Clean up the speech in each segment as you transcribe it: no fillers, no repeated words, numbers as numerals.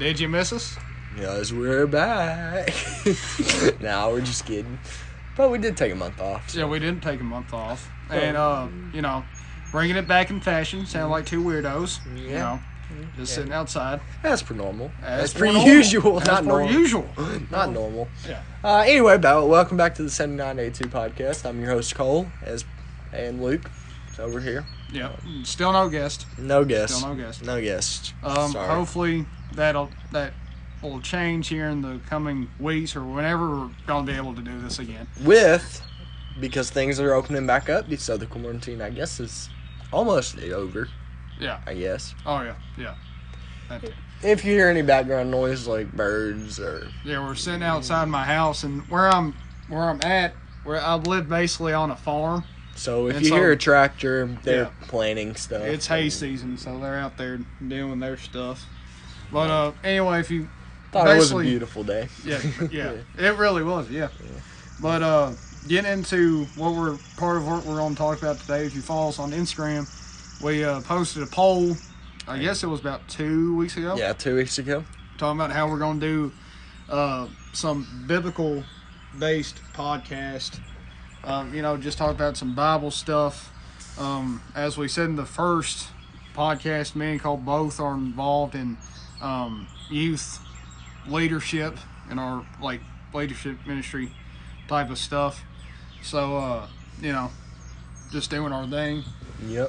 Did you miss us? Yes, we're back. Nah, we're just kidding. But we did take a month off. So. Yeah, we didn't take a month off. And, bringing it back in fashion. Sound like two weirdos. Yeah. Just sitting outside. As per normal. As per normal. usual. As Not per normal. usual. Not normal. Yeah. Anyway, welcome back to the 7982 podcast. I'm your host, Cole, and Luke. So we're here. Yeah. Still no guest. No guest. Still no guest. No guest. Sorry. Hopefully that will change here in the coming weeks or whenever we're going to be able to do this again. Because things are opening back up, so the quarantine, I guess, is almost over. Yeah. I guess. Oh, yeah. Yeah. That too. If you hear any background noise like birds or... Yeah, we're sitting outside my house, and where I'm at, I live basically on a farm. So if you hear a tractor, they're planting stuff. It's hay season, so they're out there doing their stuff. But anyway, if you thought it was a beautiful day. Yeah, it really was. Yeah. But getting into part of what we're going to talk about today. If you follow us on Instagram, we posted a poll. I guess it was about 2 weeks ago. Yeah, 2 weeks ago. Talking about how we're going to do some biblical-based podcast. Just talk about some Bible stuff. As we said in the first podcast, me and Cole both are involved in youth leadership in our leadership ministry type of stuff. So, just doing our thing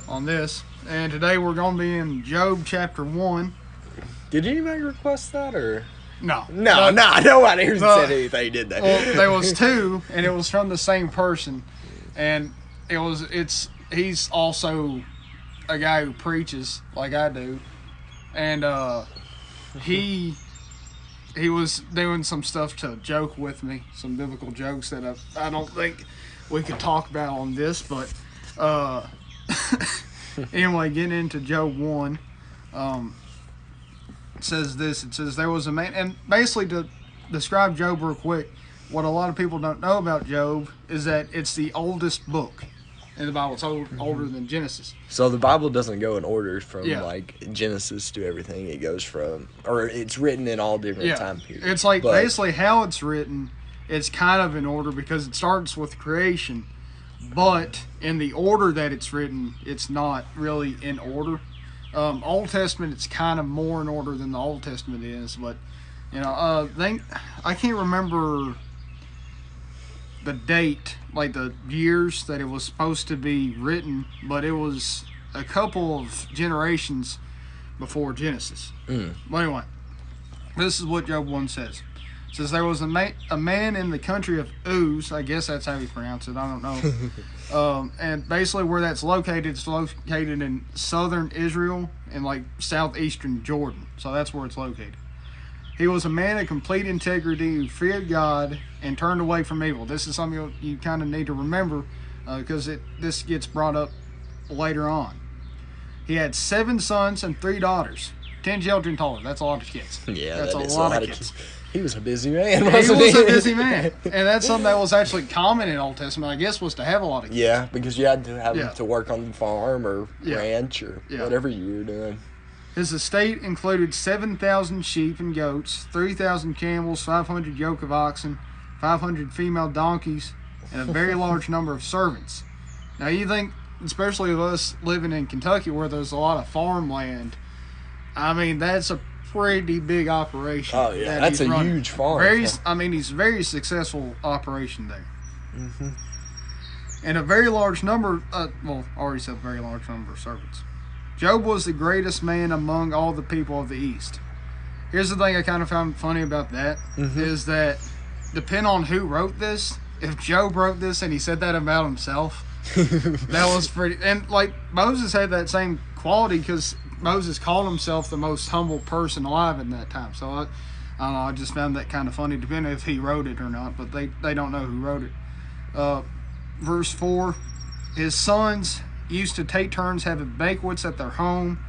on this. And today we're going to be in Job chapter 1. Did anybody request that or... No. Nobody who said anything did that. Well, there was two, and it was from the same person, and he's also a guy who preaches like I do, and he was doing some stuff to joke with me, some biblical jokes that I don't think we could talk about on this, but anyway, getting into Job 1. It says there was a man, and basically to describe Job real quick, what a lot of people don't know about Job is that it's the oldest book in the Bible. It's older than Genesis. So the Bible doesn't go in order from Genesis to everything. It goes from, or it's written in all different time periods. It's basically how it's written, it's kind of in order because it starts with creation, but in the order that it's written, it's not really in order. Old Testament, it's kind of more in order than the Old Testament is, but I can't remember the date, like the years that it was supposed to be written, but it was a couple of generations before Genesis. But anyway, this is what Job 1 says. It says, there was a man in the country of Uz, I guess that's how you pronounce it, I don't know. And basically where that's located, it's located in southern Israel and southeastern Jordan. So that's where it's located. He was a man of complete integrity who feared God and turned away from evil. This is something you kind of need to remember because this gets brought up later on. He had 7 sons and 3 daughters. 10 children total. That's a lot of kids. Yeah, that's a lot of kids. He was a busy man, wasn't he? He was a busy man. And that's something that was actually common in Old Testament, I guess, was to have a lot of kids. Yeah, because you had to have to work on the farm or ranch or whatever you were doing. His estate included 7,000 sheep and goats, 3,000 camels, 500 yoke of oxen, 500 female donkeys, and a very large number of servants. Now, you think, especially with us living in Kentucky where there's a lot of farmland, I mean, that's a pretty big operation. Oh, yeah, that's a huge farm. He's very successful operation there. Mm-hmm. And a very large number, I already said very large number of servants. Job was the greatest man among all the people of the East. Here's the thing I kind of found funny about that, is that depending on who wrote this, if Job wrote this and he said that about himself, that was pretty, and Moses had that same quality because Moses called himself the most humble person alive in that time. So I don't know, I just found that kind of funny, depending if he wrote it or not, but they don't know who wrote it. Verse 4, his sons used to take turns having banquets at their home.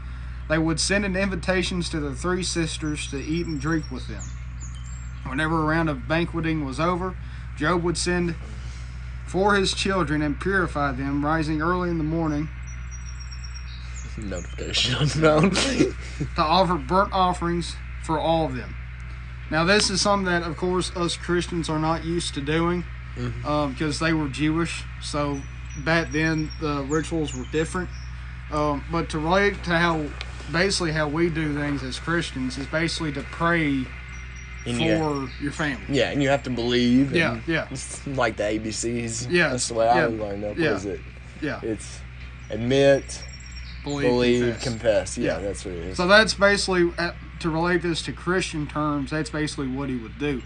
They would send in invitations to their 3 sisters to eat and drink with them. Whenever a round of banqueting was over, Job would send for his children and purify them, rising early in the morning notification on the phone to offer burnt offerings, for all of them. Now, this is something that, of course, us Christians are not used to doing because they were Jewish. So back then, the rituals were different. But to relate to how we do things as Christians is basically to pray for your family. Yeah, and you have to believe. Yeah. It's like the ABCs. Yeah. That's the way I learned up. Yeah. What is it? Yeah. It's admit, believe, confess. Yeah, that's what it is. So that's basically, to relate this to Christian terms, that's basically what he would do.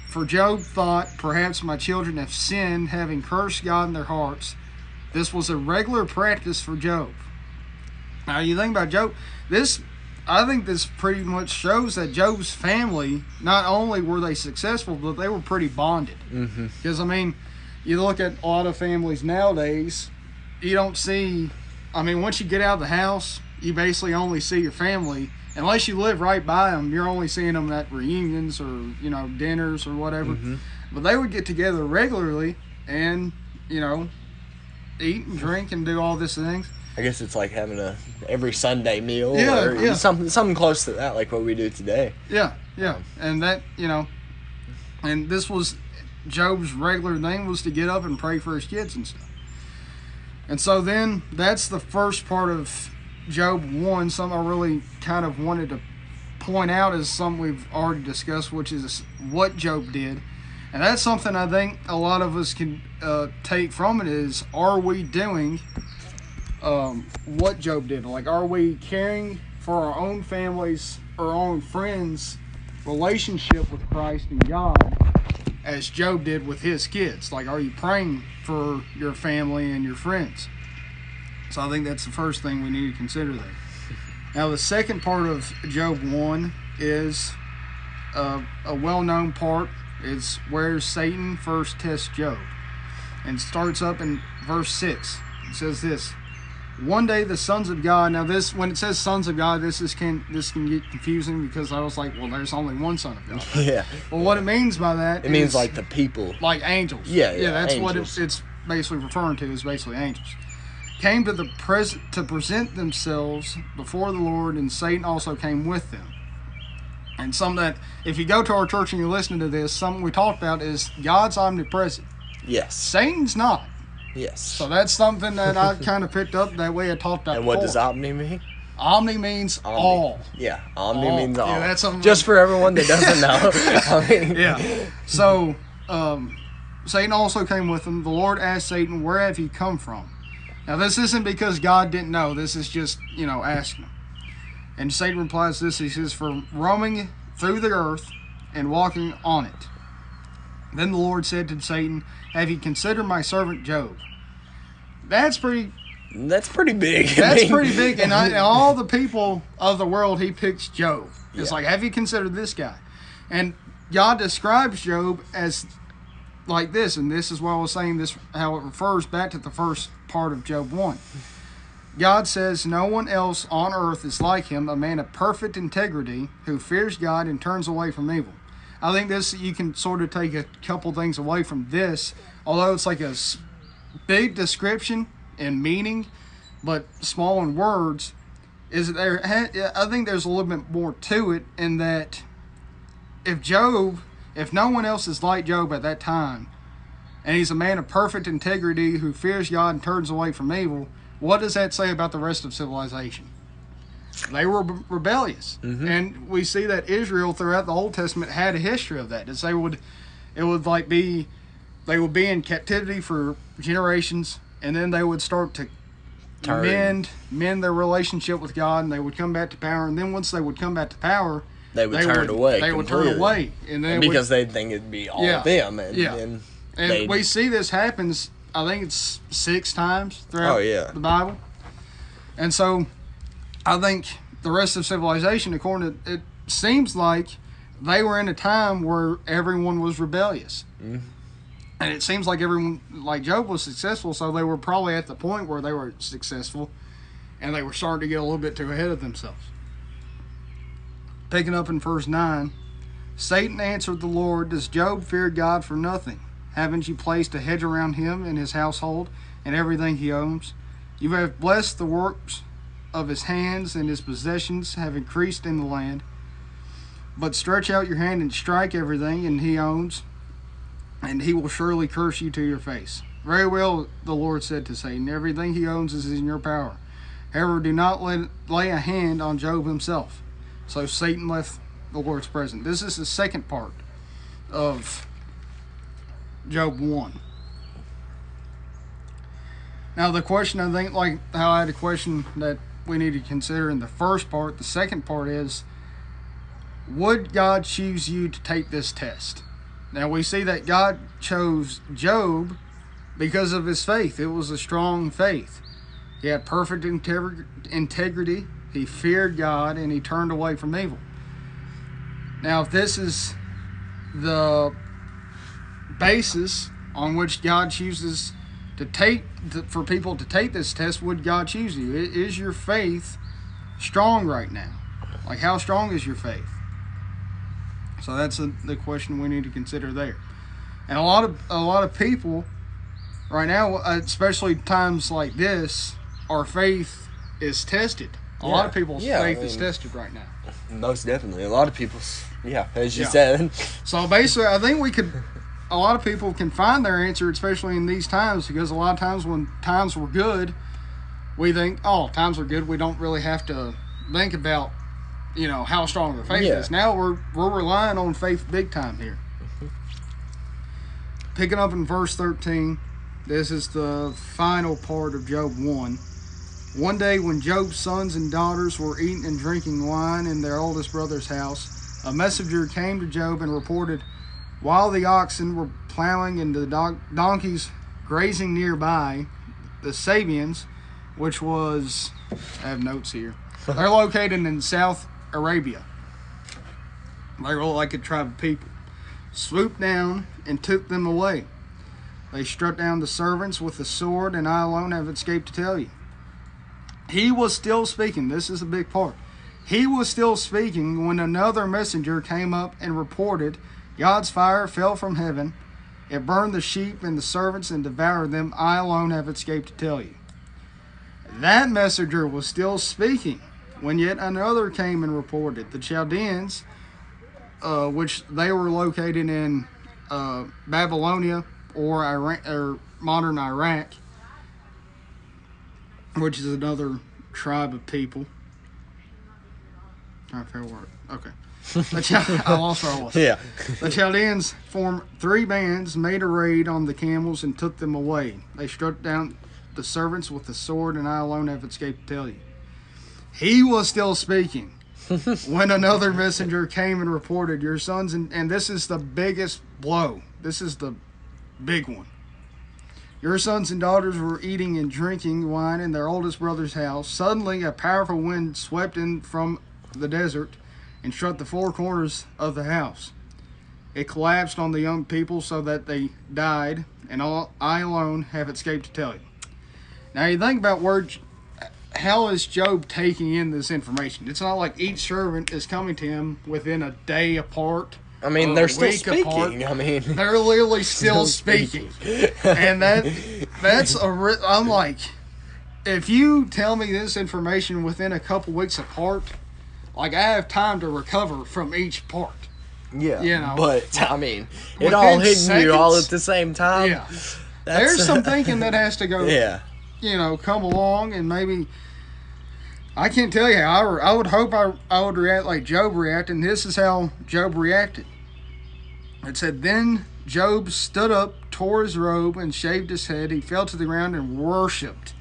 For Job thought, perhaps my children have sinned, having cursed God in their hearts. This was a regular practice for Job. Now, you think about Job, I think this pretty much shows that Job's family, not only were they successful, but they were pretty bonded. Because, you look at a lot of families nowadays, you don't see, once you get out of the house, you basically only see your family. Unless you live right by them, you're only seeing them at reunions or, dinners or whatever. But they would get together regularly and, eat and drink and do all these things. I guess it's like having every Sunday meal or something close to that, like what we do today. Yeah. And that, and this was Job's regular thing, was to get up and pray for his kids and stuff. And so then that's the first part of Job 1, something I really kind of wanted to point out is something we've already discussed, which is what Job did. And that's something I think a lot of us can take from it is, are we doing what Job did? Like, are we caring for our own families, our own friends' relationship with Christ and God as Job did with his kids? Like, are you praying for your family and your friends? So I think that's the first thing we need to consider there. Now, the second part of Job 1 is a well-known part. It's where Satan first tests Job. And starts up in verse 6. It says this: one day the sons of God. Now, this, when it says sons of God, this can get confusing, because I was like, well, there's only one son of God. Yeah. Well, what it means by that, it means like the people, like angels. Yeah. That's angels. What it's basically referring to, is basically angels. Came to present themselves before the Lord, and Satan also came with them. And something that, if you go to our church and you're listening to this, something we talked about is God's omnipresent. Yes. Satan's not. Yes. So that's something that I kind of picked up that way I talked about. And what does omni mean? Omni means all. Yeah, omni means all. Yeah, that's something. Just for everyone that doesn't know. Yeah. So Satan also came with them. The Lord asked Satan, "Where have you come from?" Now, this isn't because God didn't know. This is just, asking him. And Satan replies this. He says, "For roaming through the earth and walking on it." Then the Lord said to Satan, "Have you considered my servant Job?" That's pretty big. That's pretty big. And all the people of the world, he picks Job. It's like, have you considered this guy? And God describes Job as like this. And this is why I was saying this, how it refers back to the first part of Job 1. God says, "No one else on earth is like him, a man of perfect integrity who fears God and turns away from evil." I think this, you can sort of take a couple things away from this, although it's like a big description and meaning, but small in words. Is there? I think there's a little bit more to it, in that if no one else is like Job at that time, and he's a man of perfect integrity who fears God and turns away from evil, what does that say about the rest of civilization? They were rebellious. And we see that Israel throughout the Old Testament had a history of that. They would be in captivity for generations, and then they would start to mend their relationship with God, and they would come back to power. And then once they would come back to power, they would turn away. They would turn away, and then because they'd think it'd be all of them. And we see this happens. I think it's 6 times throughout the Bible. And so I think the rest of civilization, according to it, seems like they were in a time where everyone was rebellious. And it seems like everyone, like Job, was successful, so they were probably at the point where they were successful, and they were starting to get a little bit too ahead of themselves. Picking up in verse 9, Satan answered the Lord, "Does Job fear God for nothing? Haven't you placed a hedge around him and his household and everything he owns? You have blessed the works of his hands, and his possessions have increased in the land. But stretch out your hand and strike everything and he owns, and he will surely curse you to your face. Very well, the Lord said to Satan, everything he owns is in your power. However, do not lay a hand on Job himself. So Satan left the Lord's presence. This is the second part of Job 1. Now the question, I think, like how I had a question that we need to consider in the first part, the second part is, would God choose you to take this test? Now we see that God chose Job because of his faith. It was a strong faith. He had perfect integrity. He feared God and he turned away from evil. Now if this is the basis on which God chooses for people to take this test, would God choose you? Is your faith strong right now? Like, how strong is your faith? So that's the question we need to consider there. And a lot of people right now, especially times like this, our faith is tested. A lot of people's faith is tested right now. Most definitely. A lot of people's, as you said. So basically, I think a lot of people can find their answer, especially in these times, because a lot of times when times were good, we think, oh, times are good, we don't really have to think about, how strong the faith is. Now we're relying on faith big time here. Picking up in verse 13, this is the final part of Job 1. One day when Job's sons and daughters were eating and drinking wine in their oldest brother's house, a messenger came to Job and reported, while the oxen were plowing and the donkeys grazing nearby, the Sabians, which was, I have notes here, they're located in South Arabia. They were like a tribe of people. Swooped down and took them away. They struck down the servants with the sword, and I alone have escaped to tell you. He was still speaking. This is a big part. He was still speaking when another messenger came up and reported, God's fire fell from heaven. It burned the sheep and the servants and devoured them. I alone have escaped to tell you. That messenger was still speaking when yet another came and reported. The Chaldeans, which they were located in Babylonia or Iraq, or modern Iraq, which is another tribe of people. Okay. I lost where I was. Yeah. The Chaldeans formed 3 bands, made a raid on the camels, and took them away. They struck down the servants with the sword, and I alone have escaped to tell you. He was still speaking when another messenger came and reported, your sons, and this is the biggest blow. This is the big one. Your sons and daughters were eating and drinking wine in their oldest brother's house. Suddenly, a powerful wind swept in from the desert and struck the 4 corners of the house. It collapsed on the young people so that they died, and I alone have escaped to tell you. Now, you think about how is Job taking in this information? It's not like each servant is coming to him within a day apart. I mean, they're still speaking. Apart. I mean, they're literally still speaking. And I'm like, if you tell me this information within a couple weeks apart, like, I have time to recover from each part. Yeah. But, I mean, it within all hitting seconds, you all at the same time. Yeah. There's some thinking that has to go, come along, and maybe, I can't tell you how. I would hope I would react like Job reacted, and this is how Job reacted. It said, then Job stood up, tore his robe, and shaved his head. He fell to the ground and worshipped,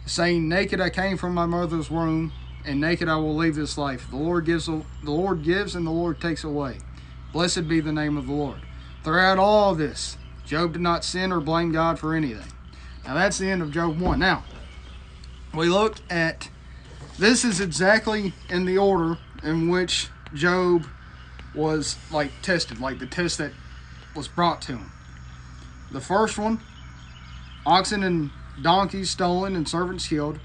saying, naked I came from my mother's womb, and naked I will leave this life. The Lord gives, and the Lord takes away. Blessed be the name of the Lord. Throughout all of this, Job did not sin or blame God for anything. Now that's the end of Job 1. Now, we look at, this is exactly in the order in which Job was tested, like the test that was brought to him. The first one, oxen and donkeys stolen and servants killed.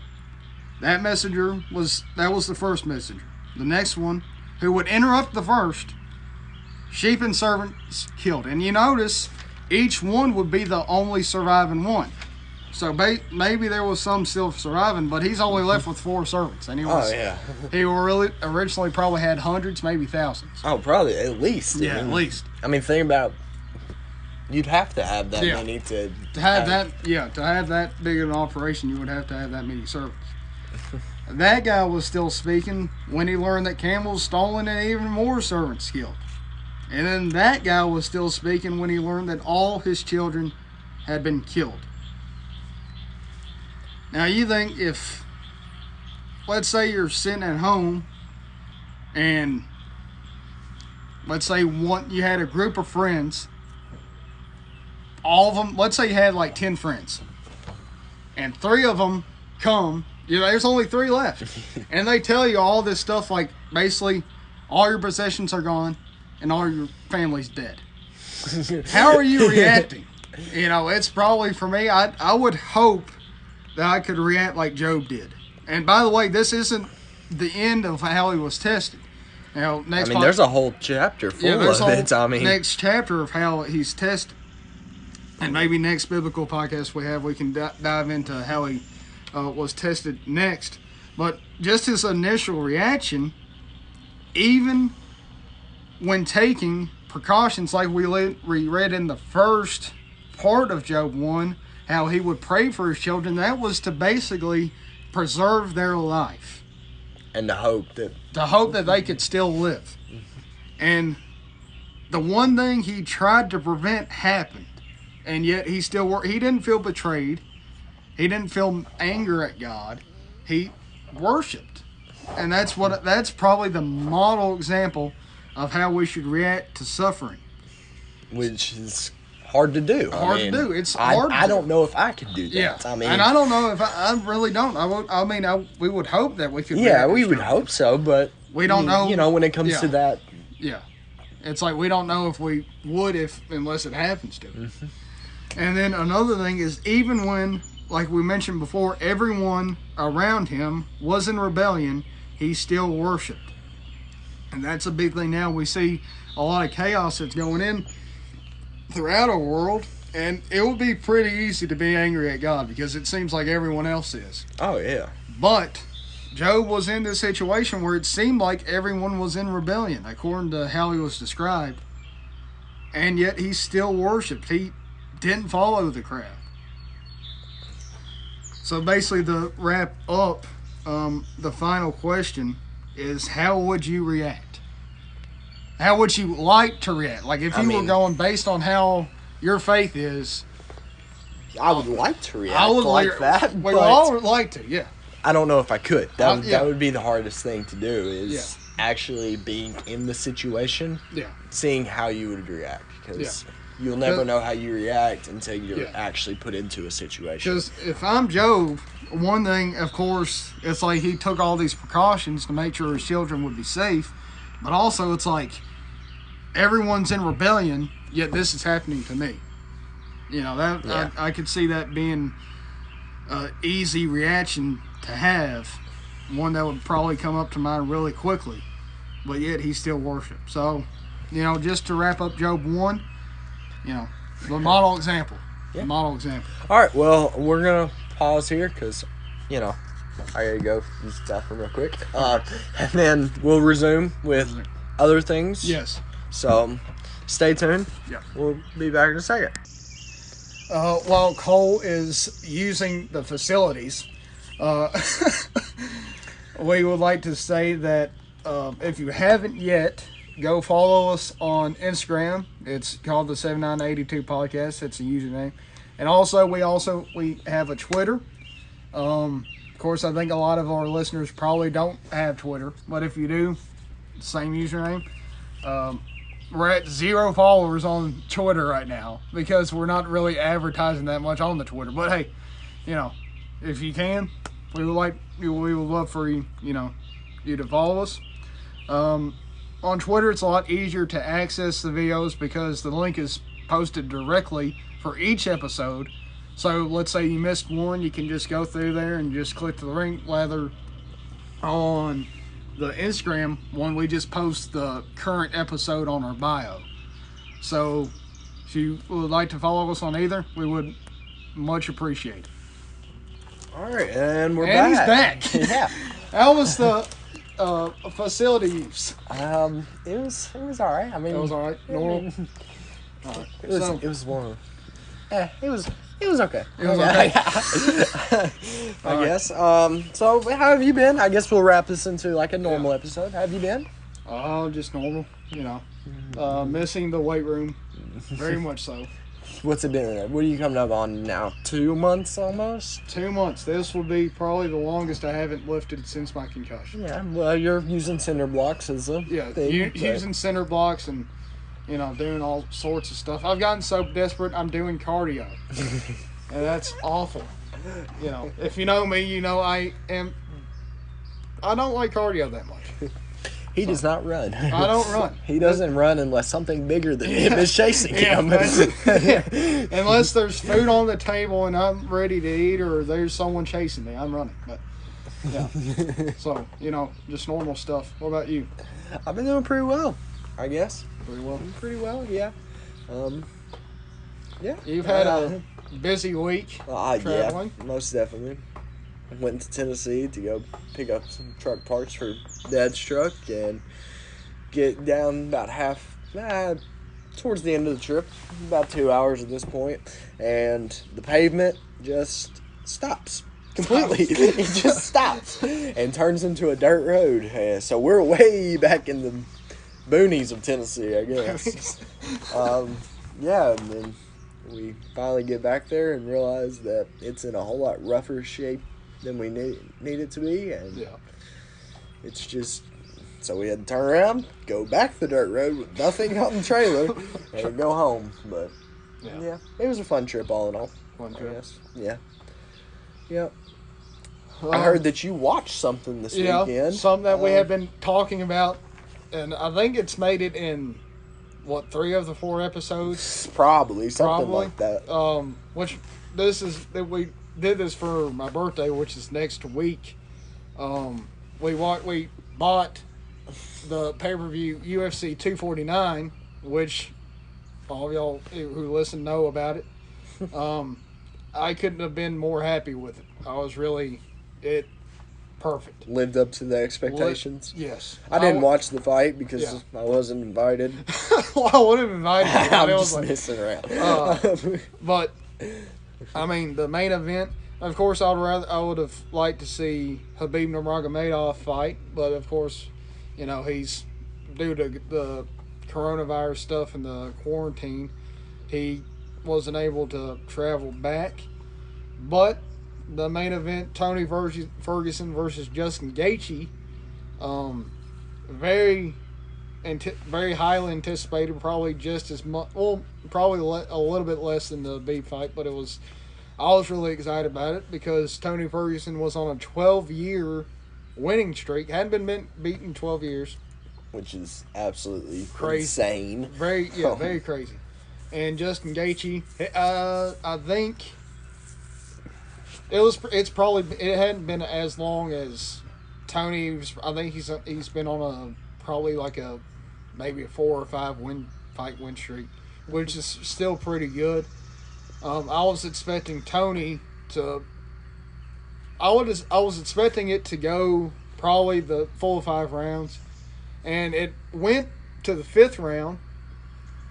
That was the first messenger. The next one, who would interrupt the first, sheep and servants killed. And you notice, each one would be the only surviving one. So maybe there was some still surviving, but he's only left with 4 servants, and he really originally probably had hundreds, maybe thousands. Oh, probably at least. Yeah, at least. I mean, think about. You'd have to have that many to have that. Yeah, to have that big of an operation, you would have to have that many servants. That guy was still speaking when he learned that camels stolen and even more servants killed. And then that guy was still speaking when he learned that all his children had been killed. Now you think if, let's say you're sitting at home and let's say you had a group of friends, all of them, let's say you had like 10 friends, and 3 of them come, there's only 3 left, and they tell you all this stuff like basically all your possessions are gone and all your family's dead. How are you reacting? It's probably, for me, I would hope that I could react like Job did. And by the way, this isn't the end of how he was tested. There's a whole chapter full of it. Next chapter of how he's tested. And maybe next biblical podcast we can dive into how he was tested next. But just his initial reaction, even when taking precautions like we read in the first part of Job 1, how he would pray for his children, that was to basically preserve their life. And to hope that they could still live. And the one thing he tried to prevent happened. And yet he didn't feel betrayed. He didn't feel anger at God. He worshiped. And that's probably the model example of how we should react to suffering. Which is hard to do. It's hard. I don't know if I could do that. Yeah. And I don't know if I really don't. We would hope that we could. Yeah, we would hope so, but we don't know. When it comes to that. Yeah, it's like we don't know if we would unless it happens to us. Mm-hmm. And then another thing is, even when, like we mentioned before, everyone around him was in rebellion, he still worshipped. And that's a big thing now. We see a lot of chaos that's going in throughout our world, and it would be pretty easy to be angry at God because it seems like everyone else is. Oh, yeah. But Job was in this situation where it seemed like everyone was in rebellion, according to how he was described. And yet he still worshipped. He didn't follow the crowd. So basically, to wrap up, the final question is, how would you react? How would you like to react? Like, if you were going based on how your faith is, I would like to react that. I would like to, yeah. I don't know if I could. That would be the hardest thing to do, is actually being in the situation, seeing how you would react. Because you'll never know how you react until you're actually put into a situation. Because if I'm Job, one thing, of course, it's like he took all these precautions to make sure his children would be safe. But also, it's like everyone's in rebellion, yet this is happening to me. I could see that being an easy reaction to have. One that would probably come up to mind really quickly. But yet he still worshipped. So, just to wrap up Job 1, the model example. Yeah. The model example. All right, well, we're going to pause here because, I gotta go use the bathroom real quick. And then we'll resume with other things. Yes. So, stay tuned. Yeah. We'll be back in a second. While Cole is using the facilities, we would like to say that if you haven't yet, go follow us on Instagram. It's called the 7982 Podcast. It's a username. And also, we have a Twitter. Of course, I think a lot of our listeners probably don't have Twitter, but if you do, same username. We're at 0 followers on Twitter right now because we're not really advertising that much on the Twitter. But hey, if you can, we would love for you to follow us. On Twitter, it's a lot easier to access the videos because the link is posted directly for each episode. So let's say you missed one, you can just go through there and just click the link. Whether on the Instagram one, we just post the current episode on our bio. So if you would like to follow us on either, we would much appreciate it. All right, and we're back. He's back. Yeah. How was the facility use? It was all right. I mean, it was all right. Normal. It was warm. It was okay. It was okay. I guess. So how have you been? I guess we'll wrap this into like a normal episode. How have you been? Just normal. Missing the weight room, very much so. What's it been? What are you coming up on now? 2 months almost? 2 months. This will be probably the longest I haven't lifted since my concussion. Yeah, well, you're using cinder blocks as a thing. Using cinder blocks and, doing all sorts of stuff. I've gotten so desperate, I'm doing cardio. And that's awful. If you know me, I don't like cardio that much. He does not run. I don't run. He doesn't run unless something bigger than him is chasing him. Unless there's food on the table and I'm ready to eat, or there's someone chasing me, I'm running. But yeah, so just normal stuff. What about you? I've been doing pretty well, I guess. Pretty well, yeah. Yeah. You've had a busy week traveling. Yeah, most definitely. Went to Tennessee to go pick up some truck parts for Dad's truck and get down about towards the end of the trip, about 2 hours at this point, and the pavement just stops completely. It just stops and turns into a dirt road. So we're way back in the boonies of Tennessee, I guess. Yeah, and then we finally get back there and realize that it's in a whole lot rougher shape than we need it to be, and it's just, so we had to turn around, go back the dirt road with nothing on the trailer, and go home. But yeah, it was a fun trip all in all. Fun trip. Yes. Yeah. I heard that you watched something this weekend. Something that we have been talking about, and I think it's made it in 3 of the 4 episodes. Probably something like that. Which this is that we did this for my birthday, which is next week. We bought the pay-per-view UFC 249, which all of y'all who listen know about it. I couldn't have been more happy with it. I was really perfect. Lived up to the expectations. Yes. I didn't watch the fight because I wasn't invited. Well, I would have invited you. I'm just messing around. But I mean, the main event, of course, I would have liked to see Khabib Nurmagomedov fight, but of course, he's due to the coronavirus stuff and the quarantine, he wasn't able to travel back. But the main event, Tony Ferguson versus Justin Gaethje, very highly anticipated, probably just as much. Well, probably a little bit less than the Khabib fight, but I was really excited about it because Tony Ferguson was on a 12-year winning streak. Hadn't been beaten 12 years. Which is absolutely crazy. Insane. Very crazy. And Justin Gaethje, I think it hadn't been as long as Tony. I think he's been on probably like maybe a 4 or 5 win streak, which is still pretty good. I was expecting Tony to. I was expecting it to go probably the full 5 rounds, and it went to the 5th round,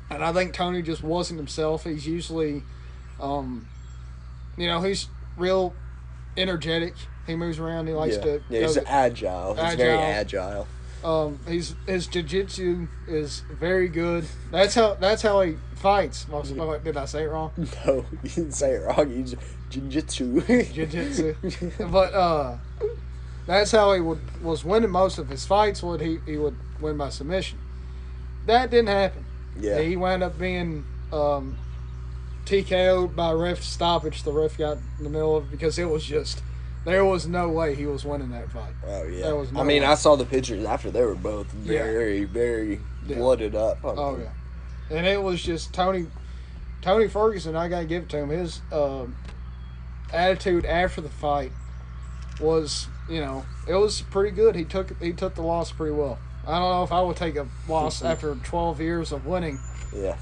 and I think Tony just wasn't himself. He's usually, he's real energetic. He moves around. He likes to. Yeah, he's agile. He's very agile. His jiu-jitsu is very good. That's how he fights. Did I say it wrong? No, you didn't say it wrong. You jiu-jitsu. Jiu-jitsu. But that's how he was winning most of his fights. He would win by submission. That didn't happen. Yeah. He wound up being TKO'd by ref stoppage. The ref got in the middle of it because it was just. There was no way he was winning that fight. Oh, yeah. There was no way. I saw the pictures after they were both very, very blooded up. Oh, yeah. And it was just Tony Ferguson, I got to give it to him. His attitude after the fight was, it was pretty good. He took the loss pretty well. I don't know if I would take a loss after 12 years of winning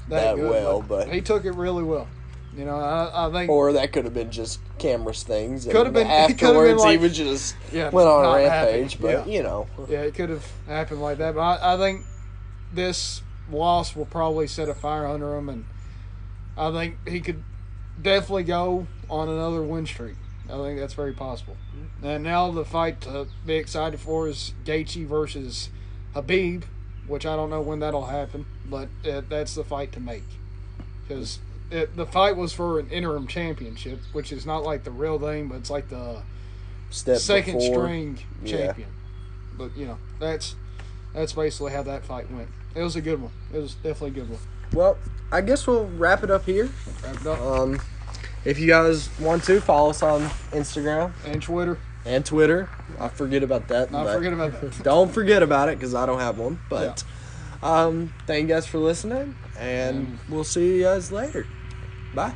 that well, but he took it really well. You know, I think. Or that could have been just cameras things. Could have been. Afterwards, he would just went on a rampage. Happy. But, you know. Yeah, it could have happened like that. But I think this loss will probably set a fire under him. And I think he could definitely go on another win streak. I think that's very possible. And now the fight to be excited for is Gaethje versus Khabib, which I don't know when that'll happen, but that's the fight to make. Because the fight was for an interim championship, which is not like the real thing, but it's like the second string champion. But, you know, that's basically how that fight went. It was a good one. It was definitely a good one. Well, I guess we'll wrap it up here. Wrap it up. If you guys want to, follow us on Instagram. And Twitter. I forget about that. Forget about that. Don't forget about it, because I don't have one. But thank you guys for listening, and we'll see you guys later. Bye.